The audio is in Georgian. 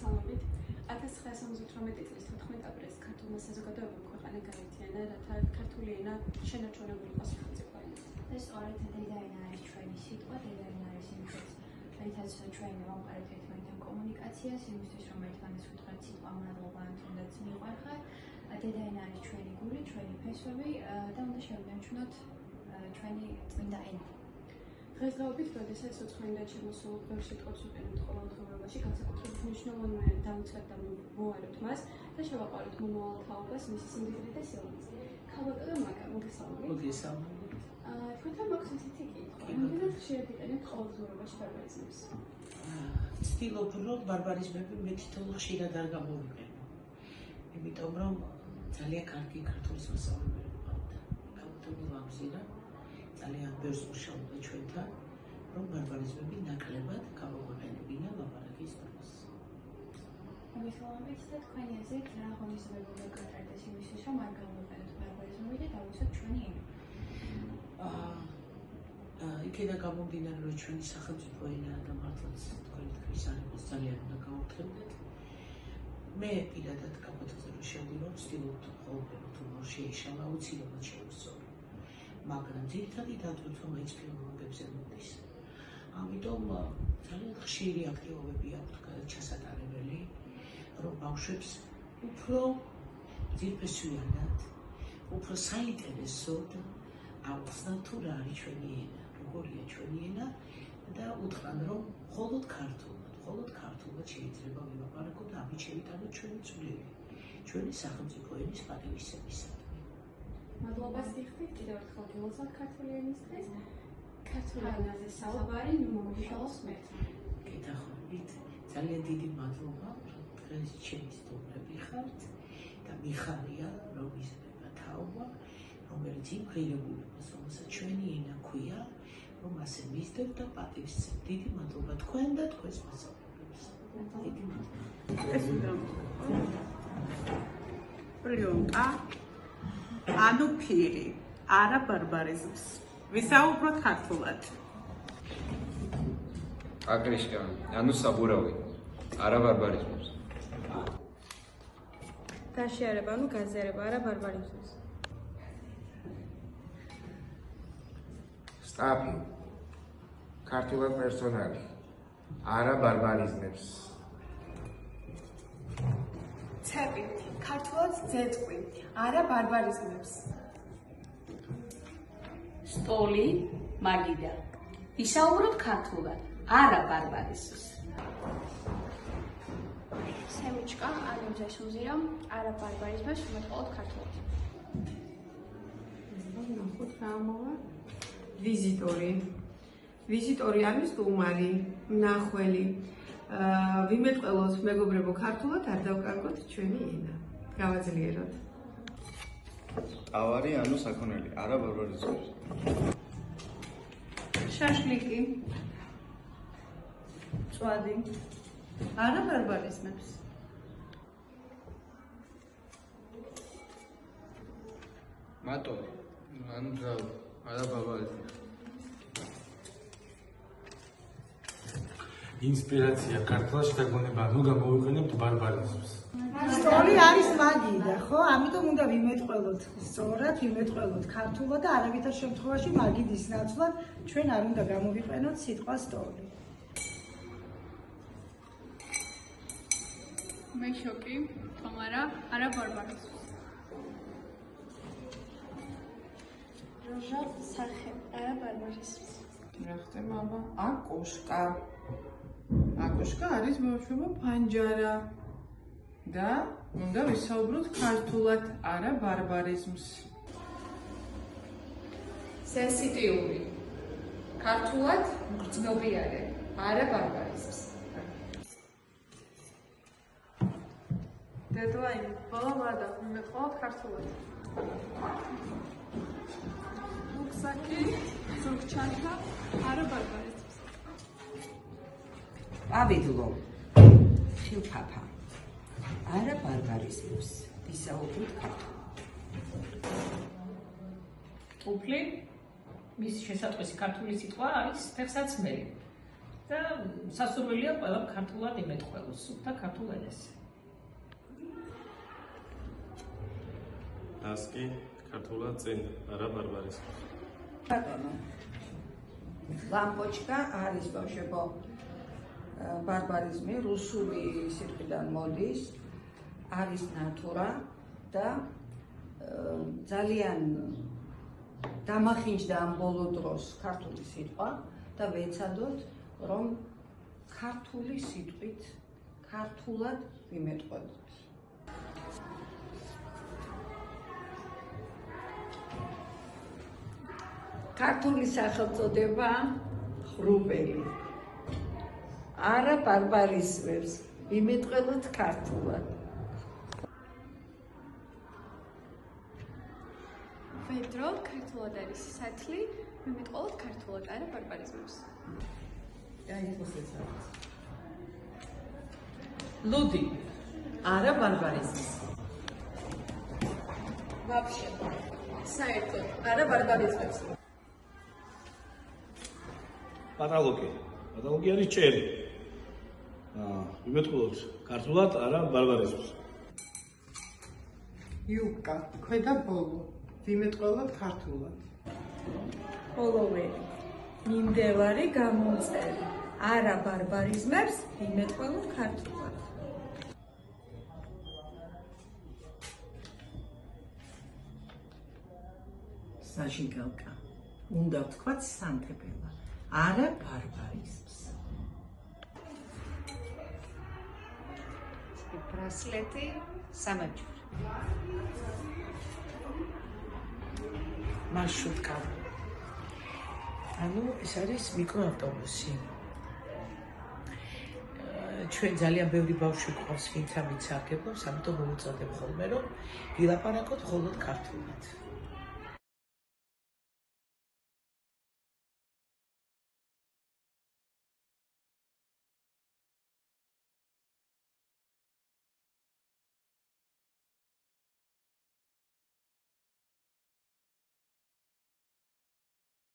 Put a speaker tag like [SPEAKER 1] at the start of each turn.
[SPEAKER 1] მოგესალმებით. 1978 წლის 14 აპრილს ქართულმა საზოგადოებამ ქვეყანა გაერთიანა, რათა ქართული ენა შენარჩუნებული იყოს სახელმწიფო ენად.
[SPEAKER 2] ეს სწორედ დედაენა არის ჩვენი სიტყვა, დედაენა არის იმისთვის, რითაც ჩვენი ვამყარებთ ერთმანეთთან კომუნიკაციას, იმისთვის, რომ ერთმანეთს ვუთხრათ სიტყვა მადლობა, თუნდაც მიყვარხარ. დედაენა არის ჩვენი გული, ჩვენი ფესვები და უნდა შევინარჩუნოთ ჩვენი წმინდა ენა.
[SPEAKER 1] დღესდღეობით, როდესაც უცხოენად შემოსულ ბევრ სიტყვებს ვიყენებთ ყოველდღიურობაში, განსაკუთრებით მნიშვნელოვანია დავუწყებთ და მოვაროთ მას და შევაყაროთ მომავალ თაობას, მისი სიმდიდრე და სილამაზე. ქალბატონო მაგა,
[SPEAKER 3] მოგესალმებით.
[SPEAKER 1] თქვენთან მაქვს ისეთი კითხვა, რამდენად ხშირად იყენებთ ყოველდღიურობაში ბარბარიზმს?
[SPEAKER 3] ვცდილობ, რომ ბარბარიზმები მე თვითონ ხშირად არ გამოვიყენო. იმიტომ რომ ძალიან კარგი ქართულის მასწავლებელი მყავდა. ქალბატონი ლამზირა ძალიან ბევრს მუშაობდა ჩვენთან, რომ ბარბარიზმები ნაკლებად გამოვიყენებინა ლაპარაკის დროს.
[SPEAKER 2] მოგესალმებით და თქვენი აზრით რა ღონისძიებებია გატარდეს იმისთვის, რომ არ გამოვიყენოთ ბარბარიზმები და დავუცოთ ჩვენი ენა?
[SPEAKER 3] იქიდან გამომდინარე, რომ ჩვენი სახელმწიფო ენაა და მართლაც თქვენი თქვის არ იყოს ძალიან უნდა გავუხდებოდეთ. მე პირადად კაბათაზე რომ შევდივარ, ვცდილობ ყოველდღე თუ შეიშალა უცილებლად შევსწავლო. მაგრამ ძირითადი დატვირთვა მაინც ფილმოგებზე მოდის. ამიტომ ძალიან ხშირი აქტივობები აქვთ ჩასატარებელი, რომ ბავშვებს უფრო ძირფესვიანად, უფრო საინტერესოდ აუხსნათ თუ რა არის ჩვენი ენა, როგორია ჩვენი ენა და უთხრან, რომ მხოლოდ ქართულად შეიძლება ვილაპარაკოთ და ამით შევიტანოთ ჩვენი წვლილი, ჩვენი სახელმწიფო ენის პატივისცემისადმი.
[SPEAKER 1] მადლობას გიხდით კიდევ ერთხელ გილოცავთ ქართული ენის დღეს. ქართულ ენაზე საუბარი მომუშავოს მეთქმა.
[SPEAKER 3] გეთახმებით, ძალიან დიდი მადლობა, რომ დღეს ჩემი სტუმრები ხართ და მიხარია, რომ იზრდება თაობა, რომელიც იმ ღირებულებას, რომელსაც ჩვენი ენა ქვია, რომ ასე მისდევთ და პატივისცემთ. დიდი მადლობა თქვენ და თქვენს მასწავლებლებს. დიდი მადლობა.
[SPEAKER 4] პრიონკა ანუ ფირი, არა ბარბარიზმს. ვისაუბროთ ქართულად.
[SPEAKER 5] აკრიშკა, ანუ საბურავი, არა ბარბარიზმს.
[SPEAKER 6] დაშიარება, ანუ გაზიარება, არა ბარბარიზმს.
[SPEAKER 7] სტაფი, ქართულად პერსონალი, არა ბარბარიზმებს.
[SPEAKER 8] ცეპი, ქართულად ძეთყვი, არა ბარბარიზმებს.
[SPEAKER 9] სტოლი, მაგიდა. ვისაუბროთ ქართულად, არა ბარბარიზმს.
[SPEAKER 2] სემიჩკა, ანუ ძესუმზირა, არა ბარბარიზმებს, უმეტყველოდ ქართულად.
[SPEAKER 4] ნახოთ რა მოვა. ვიზიტორი არის სტუმარი, მნახველი. ვიმეტყველოთ მეგობრებო ქართულად, არ დავკარგოთ ჩვენი ენა. გავაძლიეროთ.
[SPEAKER 10] ტავარი ანუ საქონელი, არა ბარბარიზმებს.
[SPEAKER 4] შაშლიკი. წვადი. არა ბარბარიზმებს.
[SPEAKER 10] მატონი, ანუ ძრავი, არა ბარბარიზმებს.
[SPEAKER 11] ინსპირაცია ქართულში დაგონება, ნუ გამოვიყენებთ ბარბარიზმს.
[SPEAKER 12] სტოლი არის მაგიდა, ხო? ამიტომ უნდა ვიმეტყველოთ სწორად, ვიმეტყველოთ ქართულად და არავითარ შემთხვევაში მაგიდის ნაცვლად ჩვენ არ უნდა გამოვიყენოთ სიტყვა სტოლი.
[SPEAKER 8] მეშოკი, თომარა, არა ბარბარიზმს.
[SPEAKER 2] როჟა, სახე, არა ბარბარიზმს.
[SPEAKER 4] რა ხდება აბა? აკუშკა. აკუშკა არის ბავშვებო ფანჯარა. და უნდა ვისაუბროთ ქართულად, არა ბარბარიზმს.
[SPEAKER 8] სენსიტიური. ქართულად გრძნობიარე, არა ბარბარიზმს. დედლაინი, ბოლო ვადა, ვიმეტყველოთ ქართულად. რუქსაკი, ზურგჩანთა, არა ბარბარიზმს.
[SPEAKER 13] პავიდლო, ხილფაფა. არა ბარბარიზმს. ვისაუბროთ ქართულად.
[SPEAKER 9] უფლი, მის შესატყვისი ქართული სიტყვა არის ფეხსაცმელი.
[SPEAKER 14] და სასურველია ყველა ქართულად იმეთყველოს, სუფთა ქართულ ენაზე.
[SPEAKER 11] ასკი ქართულად წინ, არა ბარბარისმოს.
[SPEAKER 13] ბატონო. ლამპოჩკა არის ბავშვებო ბარბარიზმი, რუსული სიტყვიდან მოდის, არის ნატურა და ძალიან დამახინჯდა ამ ბოლო დროს ქართული სიტყვა და ვეცადოთ, რომ ქართული სიტყვით ქართულად ვიმეტყველოთ. ქართული სახელწოდება ხრუბელი. არა ბარბარიზმებს, ვიმეტყველოთ ქართულად.
[SPEAKER 1] ვედრო ქართულად არის სათლი, ვიმეტყველოთ ქართულად, არა ბარბარიზმებს.
[SPEAKER 3] ლუდი, არა ბარბარიზმს.
[SPEAKER 8] ვაფშე. საერთოდ, არა ბარბარიზმებს.
[SPEAKER 15] პატალოგი არის ჭერი. ვიმეთყველოთ ქართულად, არა ბარბარიზმს.
[SPEAKER 4] იუკა, ქვედა ბოლო. ვიმეტყველოთ ქართულად.
[SPEAKER 12] ხოლოვერი. მიმდევარი გამომწერი. არა ბარბარიზმებს, ვიმეტყველოთ ქართულად.
[SPEAKER 3] საჟიგალკა. უნდა ვთქვათ სანთებელა. არა ბარბარიზმს.
[SPEAKER 9] ბრასლეტი, სამაჯური.
[SPEAKER 3] მარშრუტკა. ანუ ეს არის მიკროავტობუსი. ჩვენ ძალიან ბევრი ბავშვი გვყავს, ვინც ამით სარგებლობს, ამიტომ მოვუწოდებ ხოლმე, რომ ვილაპარაკოთ მხოლოდ ქართულად.